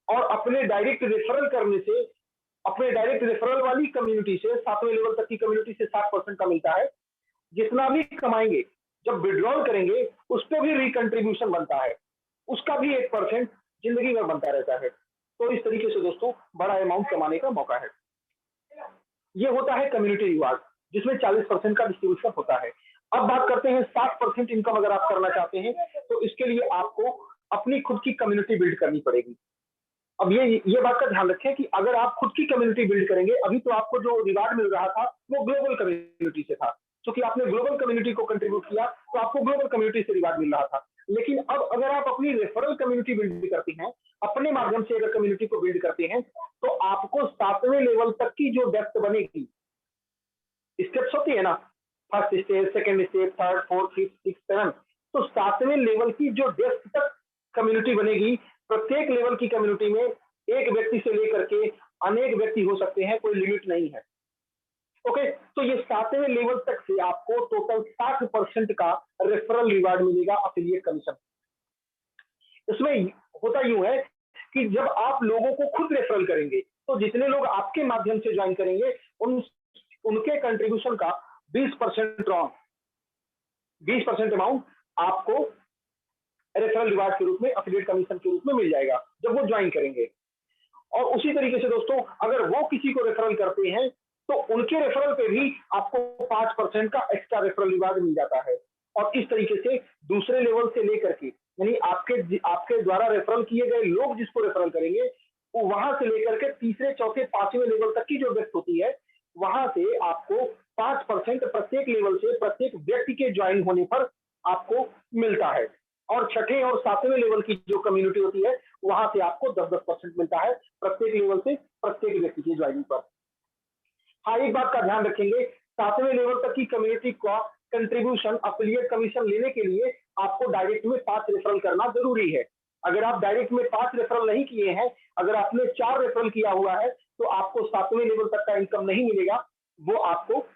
और अपने डायरेक्ट रेफरल करने से, अपने डायरेक्ट रेफरल वाली कम्युनिटी से, 7वें लेवल तक की कम्युनिटी से 60% का मिलता है। जितना भी कमाएंगे जब विड्रॉल करेंगे उस पर भी रिकंट्रीब्यूशन बनता है, उसका भी 1% जिंदगी भर बनता रहता है। तो इस तरीके से दोस्तों बड़ा अमाउंट कमाने का मौका है। ये होता है कम्युनिटी रिवार्ड, जिसमें 40% का डिस्ट्रीब्यूशन होता है। अब बात करते हैं 60% इनकम अगर आप करना चाहते हैं तो इसके लिए आपको अपनी खुद की कम्युनिटी बिल्ड करनी पड़ेगी। अब ये बात का ध्यान रखें कि अगर आप खुद की कम्युनिटी बिल्ड करेंगे, अभी तो आपको जो रिवार्ड मिल रहा था वो ग्लोबल कम्युनिटी से था, क्योंकि आपने ग्लोबल कम्युनिटी को कंट्रीब्यूट किया तो आपको ग्लोबल कम्युनिटी से रिवार्ड मिल रहा था। लेकिन अब अगर आप अपनी रेफरल कम्युनिटी बिल्ड करते हैं, अपने माध्यम से अगर कम्युनिटी को बिल्ड करते हैं, तो आपको 7वें लेवल तक की जो डेप्थ बनेगी, स्टेप्स होती है ना, first step, second step, third, fourth, fifth, six, seven, तो 7वें लेवल की जो डेप्थ तक कम्युनिटी बनेगी, प्रत्येक लेवल की कम्युनिटी में एक व्यक्ति से लेकर के अनेक व्यक्ति हो सकते हैं, कोई लिमिट नहीं है। ओके, तो ये 7वें लेवल तक से आपको टोटल 60% का रेफरल रिवार्ड मिलेगा, अफिलिएट कमीशन। इसमें होता यूं है कि जब आप लोगों को खुद रेफरल करेंगे तो जितने लोग आपके माध्यम से ज्वाइन करेंगे उनके कंट्रीब्यूशन का 20% रॉन्ग, 20% अमाउंट आपको रेफरल रिवार्ड के रूप में, अफिलिएट कमीशन के रूप में मिल जाएगा जब वो ज्वाइन करेंगे। और उसी तरीके से दोस्तों, अगर वो किसी को रेफरल करते हैं तो उनके रेफरल पे भी आपको 5% का एक्स्ट्रा रेफरल रिवार्ड मिल जाता है। और इस तरीके से दूसरे लेवल से लेकर के, यानी आपके द्वारा रेफरल किए गए लोग जिसको रेफरल करेंगे, वो वहां से लेकर के तीसरे, चौथे, 5वें लेवल तक की जो डेप्थ होती है, वहां से आपको 5% प्रत्येक लेवल से, प्रत्येक व्यक्ति के ज्वाइन होने पर आपको मिलता है। और छठे और 7वें लेवल की जो कम्युनिटी होती है, वहां से आपको 10-10% मिलता है प्रत्येक लेवल से, प्रत्येक व्यक्ति की ज्वाइनिंग पर। हाँ, एक बात का ध्यान रखेंगे, 7वें लेवल तक की कम्युनिटी का कंट्रीब्यूशन, अफिलिएट कमीशन लेने के लिए आपको डायरेक्ट में 5 रेफरल करना जरूरी है। अगर आप डायरेक्ट में 5 रेफरल नहीं किए हैं, अगर आपने 4 रेफरल किया हुआ है, तो आपको 7वें लेवल तक का इनकम नहीं मिलेगा, वो आपको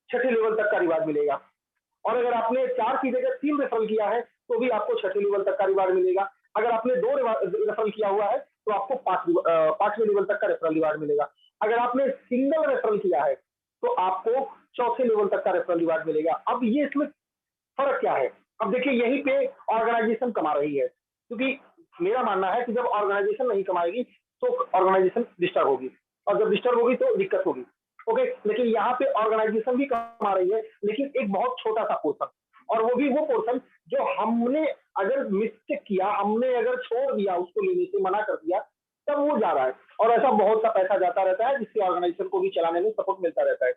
6ठे लेवल तक का रिवार्ड मिलेगा। और अगर आपने 4 की जगह 3 रेफरल किया है तो भी आपको 6ठे लेवल तक का रिवार्ड मिलेगा। अगर आपने 2 रेफरल किया हुआ है तो आपको 5वें लेवल तक का रेफरल रिवार्ड मिलेगा। अगर आपने सिंगल रेफरल किया है तो आपको 4थे लेवल तक का रेफरल रिवार्ड मिलेगा। अब ये इसमें फर्क क्या है? अब देखिए, यहीं पे ऑर्गेनाइजेशन कमा रही है, क्योंकि मेरा मानना है कि जब ऑर्गेनाइजेशन नहीं कमाएगी तो ऑर्गेनाइजेशन डिस्टर्ब होगी, और जब डिस्टर्ब होगी तो दिक्कत होगी। ओके, लेकिन यहाँ पे ऑर्गेनाइजेशन भी कमा रही है, लेकिन एक बहुत छोटा सा पोर्शन, और वो भी वो पोर्शन जो हमने अगर मिस्टेक किया, हमने अगर छोड़ दिया, उसको लेने से मना कर दिया, तब वो जा रहा है। और ऐसा बहुत सा पैसा जाता रहता है जिससे ऑर्गेनाइजेशन को भी चलाने में सपोर्ट मिलता रहता है।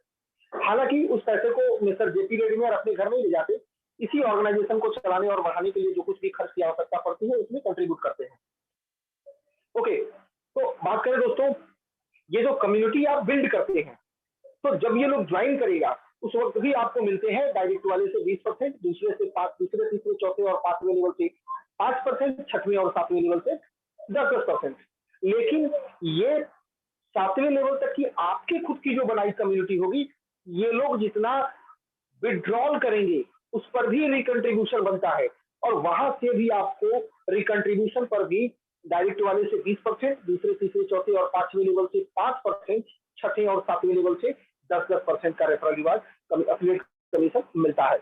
हालांकि उस पैसे को मिस्टर जेपी रेड्डी अपने घर में ले जाते, इसी ऑर्गेनाइजेशन को चलाने और बढ़ाने के लिए जो कुछ भी खर्च की आवश्यकता पड़ती है उसमें कंट्रीब्यूट करते हैं। ओके, तो बात करें दोस्तों, ये जो कम्युनिटी आप बिल्ड करते हैं, तो जब ये लोग ज्वाइन करेगा उस वक्त भी आपको मिलते हैं डायरेक्ट वाले से 20%, दूसरे से 5, तीसरे, चौथे और 5वें लेवल से 5%, 6वें और 7वें लेवल से 10-10%। लेकिन ये 7वें लेवल तक की आपकी खुद की जो बनाई कम्युनिटी होगी, ये लोग जितना विड्रॉल करेंगे उस पर भी रिकंट्रीब्यूशन बनता है, और वहां से भी आपको रिकंट्रीब्यूशन पर भी डायरेक्ट वाले से 20%, दूसरे तीसरे चौथे और पांचवें लेवल से 5%, छठे और सातवें लेवल से 10% का रेफरल रिवार्ड अफिलिएट कमीशन मिलता है।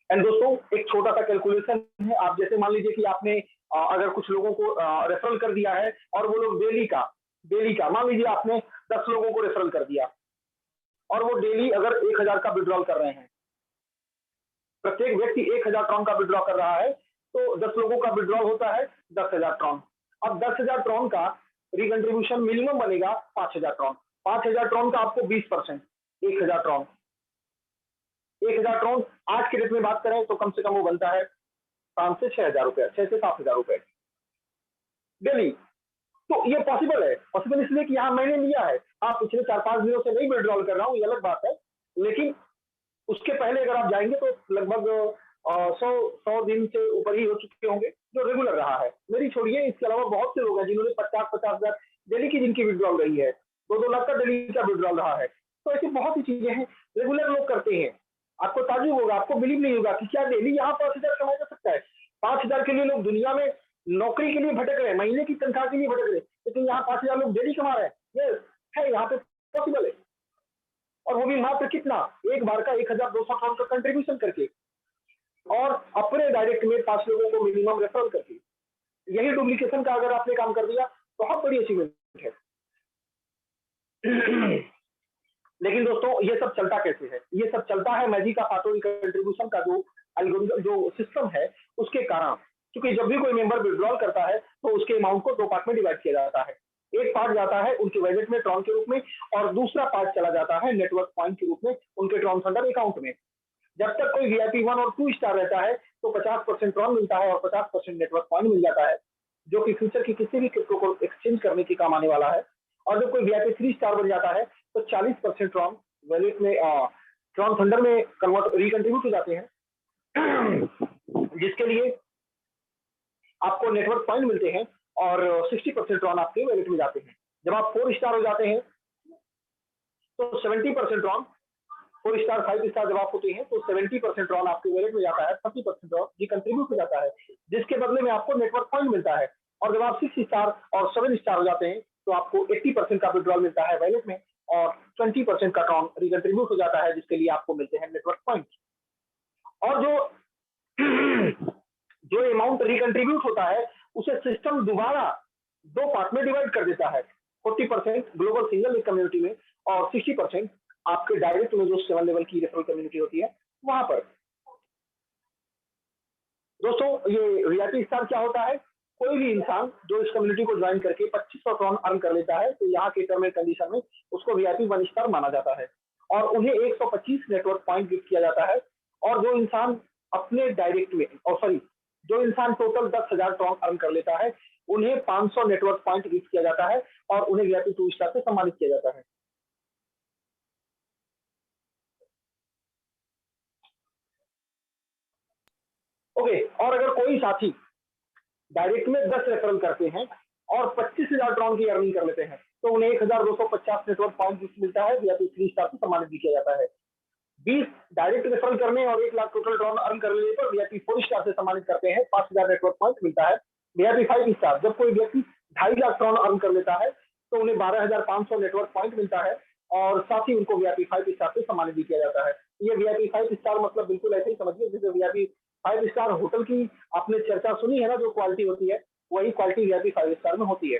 एंड दोस्तों एक छोटा सा कैलकुलेशन है, आप जैसे मान लीजिए कि आपने अगर कुछ लोगों को रेफरल कर दिया है और वो लोग डेली का मान लीजिए आपने 10 लोगों को रेफरल कर दिया और वो डेली अगर 1000 का विड्रॉल कर रहे हैं, प्रत्येक व्यक्ति 1000 ट्रॉन का विड्रॉ कर रहा है, तो 10 लोगों का विड्रॉल होता है 10,000 ट्रॉन। अब 10,000 ट्रॉन का रिकंट्रीब्यूशन मिनिमम बनेगा 5,000 ट्रॉन। 5,000 ट्रॉन का आपको 20%, 1000 ट्रॉन। 1000 ट्रॉन आज के डेट में बात करें तो कम से कम वो बनता है 5 से 6,000 रुपए, 6 से 7,000 रुपए डेली। तो ये पॉसिबल है, पॉसिबल इसलिए कि यहाँ मैंने लिया है। आप पिछले 4-5 दिनों से नहीं विड्रॉल कर रहा हूँ, ये अलग बात है, लेकिन उसके पहले अगर आप जाएंगे तो लगभग 100 दिन से ऊपर ही हो चुके होंगे जो रेगुलर रहा है। मेरी छोड़िए, इसके अलावा बहुत से लोग हैं जिन्होंने 50-50 हजार डेली की जिनकी विड्रॉल रही है, 2-2 लाख का डेली का विड्रॉल रहा है। तो ऐसी बहुत सी चीजें हैं रेगुलर लोग करते हैं। आपको ताजुब होगा, आपको बिलीव नहीं होगा कि क्या डेली यहाँ 5,000 कमाया जा सकता है। 5,000 के लिए लोग दुनिया में नौकरी के लिए भटक रहे हैं, महीने की तनख्वाह के लिए भटक रहे हैं, लेकिन यहाँ 5,000 लोग डेली कमा रहे हैं। ये है, यहाँ पे पॉसिबल है, और वो भी मात्र कितना, एक बार का 1,200 ट्रॉन का कंट्रीब्यूशन करके और अपने डायरेक्ट में 5 लोगों को मिनिमम रेफरल करके। यही डुप्लीकेशन का अगर आपने काम कर दिया बहुत बड़ी अचीवमेंट है। लेकिन दोस्तों ये सब चलता कैसे है? ये सब चलता है मैजिक का फाटोरी कंट्रीब्यूशन का जो एल्गोरिथम जो सिस्टम है उसके कारण। क्योंकि जब भी कोई मेंबर विड्रॉल करता है तो उसके अमाउंट को 2 पार्ट में डिवाइड किया जाता है। एक पार्ट जाता है उनके वैलेट में ट्रॉन के रूप में और दूसरा पार्ट चला जाता है नेटवर्क पॉइंट के रूप में उनके ट्रॉन थंडर अकाउंट में। जब तक कोई VIP 1 और 2 स्टार रहता है तो 50% ट्रॉन मिलता है और 50% नेटवर्क पॉइंट मिल जाता है, जो कि फ्यूचर की किसी भी क्रिप्टो को एक्सचेंज करने के काम आने वाला है। और जब कोई VIP 3 स्टार बन जाता है तो 40% ट्रॉन वैलेट में ट्रॉन थंडर में कन्वर्ट रिकंट्रीब्यूट हो जाते हैं, जिसके लिए आपको नेटवर्क पॉइंट मिलते हैं और 60% ट्रॉन आपके वैलेट में जाते हैं। जब आप 4 स्टार हो जाते हैं तो 70% ट्रॉन, 4 स्टार 5 स्टार जब आप होते हैं तो 70% ट्रॉन आपके वैलेट में जाता है, 30% ट्रॉन जी कंट्रीब्यूट हो जाता है, जिसके बदले में आपको नेटवर्क पॉइंट मिलता है। और जब आप 6 स्टार और 7 स्टार हो जाते हैं तो आपको 80% का विड्रॉल मिलता है वैलेट में और 20% का ट्रॉन रिकंट्रीब्यूट हो जाता है, जिसके लिए आपको मिलते हैं नेटवर्क पॉइंट। और जो अमाउंट रिकंट्रीब्यूट होता है उसे सिस्टम दोबारा 2 पार्ट में डिवाइड कर देता है, 40% ग्लोबल सिंगल लीग कम्युनिटी में और 60% आपके डायरेक्ट में जो 7 लेवल की रेफरल कम्युनिटी होती है वहां पर। दोस्तों ये VIP स्टार क्या होता है? कोई भी इंसान जो इस कम्युनिटी को ज्वाइन करके 2500 ट्रॉन अर्न कर लेता है तो यहाँ के टर्म एंड कंडीशन में उसको VIP 1 स्टार माना जाता है और उन्हें 125 नेटवर्क पॉइंट गिफ्ट किया जाता है। और जो इंसान अपने डायरेक्ट में जो इंसान टोटल 10,000 ट्रॉन अर्न कर लेता है उन्हें 500 नेटवर्क पॉइंट गिफ्ट किया जाता है और उन्हें VIP 2 स्टार से सम्मानित किया जाता है। ओके, और अगर कोई साथी डायरेक्ट में 10 रेफरल करते हैं और 25,000 ट्रॉन की अर्निंग कर लेते हैं तो उन्हें 1,250 नेटवर्क पॉइंट गिफ्ट मिलता है, VIP 3 स्टार से सम्मानित भी किया जाता है। 20 डायरेक्ट रेफरल करने और 1 लाख टोटल ट्रॉन अर्न कर लेने पर VIP 4 स्टार से सम्मानित करते हैं, 5,000 नेटवर्क पॉइंट मिलता है। VIP 5 स्टार जब कोई व्यक्ति 2.5 लाख ट्रॉन अर्न कर लेता है तो उन्हें 12,500 नेटवर्क पॉइंट मिलता है और साथ ही उनको VIP 5 स्टार से सम्मानित भी किया जाता है। ये VIP 5 स्टार मतलब बिल्कुल ऐसे ही समझिए जैसे VIP 5 स्टार होटल की आपने चर्चा सुनी है ना, जो क्वालिटी होती है वही क्वालिटी VIP 5 स्टार में होती है।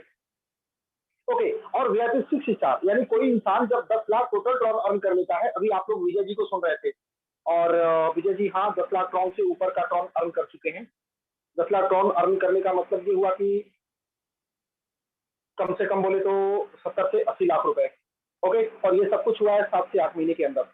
ओके, और VIP 6 स्टार यानी कोई इंसान जब 10 लाख टोटल ट्रॉन अर्न कर लेता है। अभी आप लोग विजय जी को सुन रहे थे और विजय जी हाँ 10 लाख ट्रॉन से ऊपर का ट्रॉन अर्न कर चुके हैं। 10 लाख ट्रॉन अर्न करने का मतलब ये हुआ कि कम से कम बोले तो 70 से 80 लाख रुपए। ओके, और ये सब कुछ हुआ है 7 से 8 महीने के अंदर।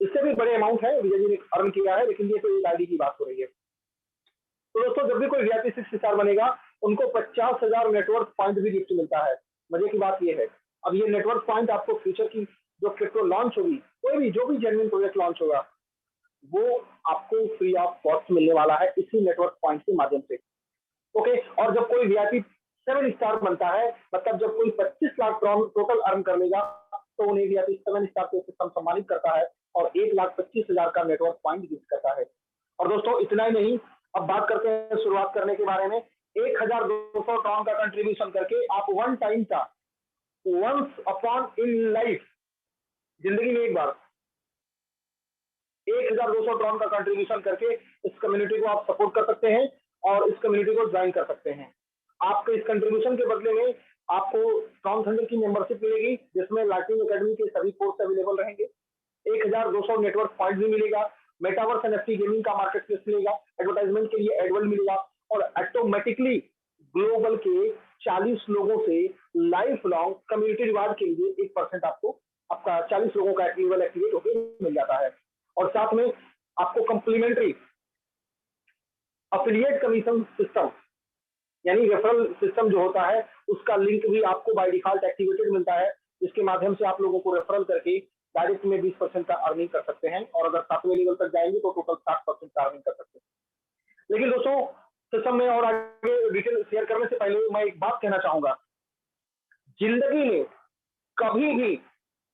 इससे भी बड़े अमाउंट है विजय जी ने अर्न किया है, लेकिन ये तो एक आईडी की बात हो रही है। तो दोस्तों जब भी कोई VIP 6 स्टार बनेगा उनको 50,000 नेटवर्क पॉइंट भी गिफ्ट मिलता है। मजे की बात ये है, अब ये नेटवर्क पॉइंट आपको फ्यूचर की जो क्रिप्टो लॉन्च होगी, कोई भी जो भी जेन्युइन प्रोजेक्ट लॉन्च होगा वो आपको फ्री ऑफ कॉस्ट मिलने वाला है इसी नेटवर्क पॉइंट के माध्यम से। ओके, और जब कोई VIP 7 स्टार बनता है मतलब जब कोई 25 लाख ट्रॉन टोटल अर्न कर लेगा तो उन्हें VIP 7 स्टार से सिस्टम सम्मानित करता है और 1,25,000 का नेटवर्क पॉइंट गिफ्ट करता है। और दोस्तों इतना ही नहीं, अब बात करते हैं शुरुआत करने के बारे में। 1200 ट्रॉन का कंट्रीब्यूशन करके आप वन टाइम का, वंस अपॉन इन लाइफ, जिंदगी में एक बार 1200 ट्रॉन का कंट्रीब्यूशन करके इस कम्युनिटी को आप सपोर्ट कर सकते हैं और इस कम्युनिटी को ज्वाइन कर सकते हैं। आपके इस कंट्रीब्यूशन के बदले में आपको ट्रॉन थंडर की मेंबरशिप मिलेगी, जिसमें लाइटनिंग एकेडमी के सभी कोर्स अवेलेबल रहेंगे। 1200 नेटवर्क पॉइंट भी मिलेगा, मेटावर्स एनएफटी गेमिंग का मार्केट प्लेस मिलेगा, एडवर्टाइजमेंट के लिए एडवर्ड मिलेगा और ऑटोमेटिकली ग्लोबल के 40 लोगों से लाइफ लॉन्ग कम्युनिटी रिवार्ड के लिए 1% आपको, आपका 40 लोगों का लेवल एक्टिवेट होकर मिल जाता है। और साथ में आपको कंप्लीमेंट्री अफिलिएट कमीशन सिस्टम यानी रेफरल सिस्टम जो होता है उसका लिंक भी आपको बाय डिफॉल्ट एक्टिवेटेड मिलता है, जिसके माध्यम से आप लोगों को रेफरल करके डायरेक्ट में 20% का अर्निंग कर सकते हैं और अगर 7वें लेवल तक जाएंगे तो टोटल 60% का अर्निंग कर सकते हैं। लेकिन दोस्तों सिस्टम में और आगे डिटेल शेयर करने से पहले मैं एक बात कहना चाहूंगा, जिंदगी में कभी भी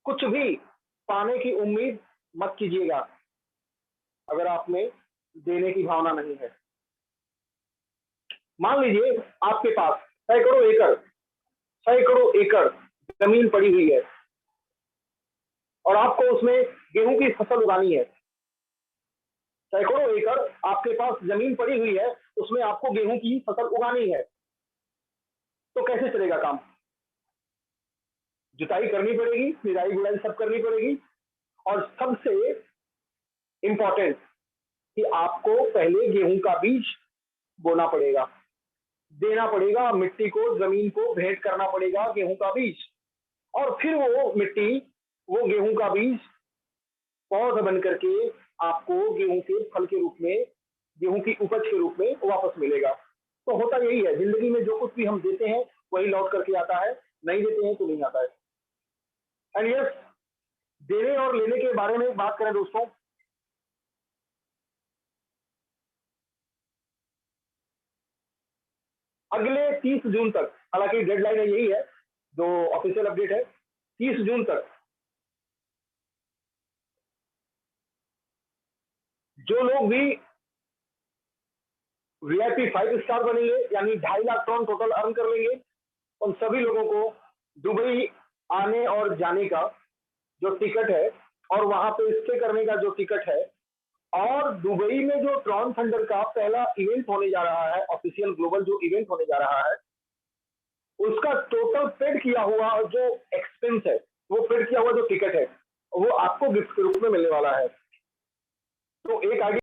कुछ भी पाने की उम्मीद मत कीजिएगा अगर आप में देने की भावना नहीं है। मान लीजिए आपके पास सैकड़ों एकड़ जमीन पड़ी हुई है और आपको उसमें गेहूं की फसल उगानी है। सैकड़ों एकड़ आपके पास जमीन पड़ी हुई है, उसमें आपको गेहूं की फसल उगानी है, तो कैसे चलेगा काम? जुताई करनी पड़ेगी, निराई गुड़ाई सब करनी पड़ेगी और सबसे इंपॉर्टेंट कि आपको पहले गेहूं का बीज बोना पड़ेगा, देना पड़ेगा, मिट्टी को, जमीन को भेंट करना पड़ेगा गेहूं का बीज, और फिर वो मिट्टी, वो गेहूं का बीज पौध बन करके आपको गेहूं के फल के रूप में, गेहूं की उपज के रूप में वापस मिलेगा। तो होता यही है, जिंदगी में जो कुछ भी हम देते हैं वही लौट करके आता है, नहीं देते हैं तो नहीं आता है। एंड यस, देने और लेने के बारे में बात करें दोस्तों, अगले 30 जून तक, हालांकि डेडलाइन है यही है जो ऑफिशियल अपडेट है, 30 जून तक जो लोग भी वीआईपी 5 स्टार बनेंगे यानी 2.5 लाख टन टोटल अर्न कर लेंगे, उन सभी लोगों को दुबई आने और जाने का जो टिकट है और वहां पे स्टे करने का जो टिकट है और दुबई में जो ट्रॉन थंडर का पहला इवेंट होने जा रहा है, ऑफिशियल ग्लोबल जो इवेंट होने जा रहा है, उसका टोटल पेड किया हुआ जो एक्सपेंस है, वो पेड किया हुआ जो टिकट है, वो आपको गिफ्ट के रूप में मिलने वाला है। तो एक आइडिया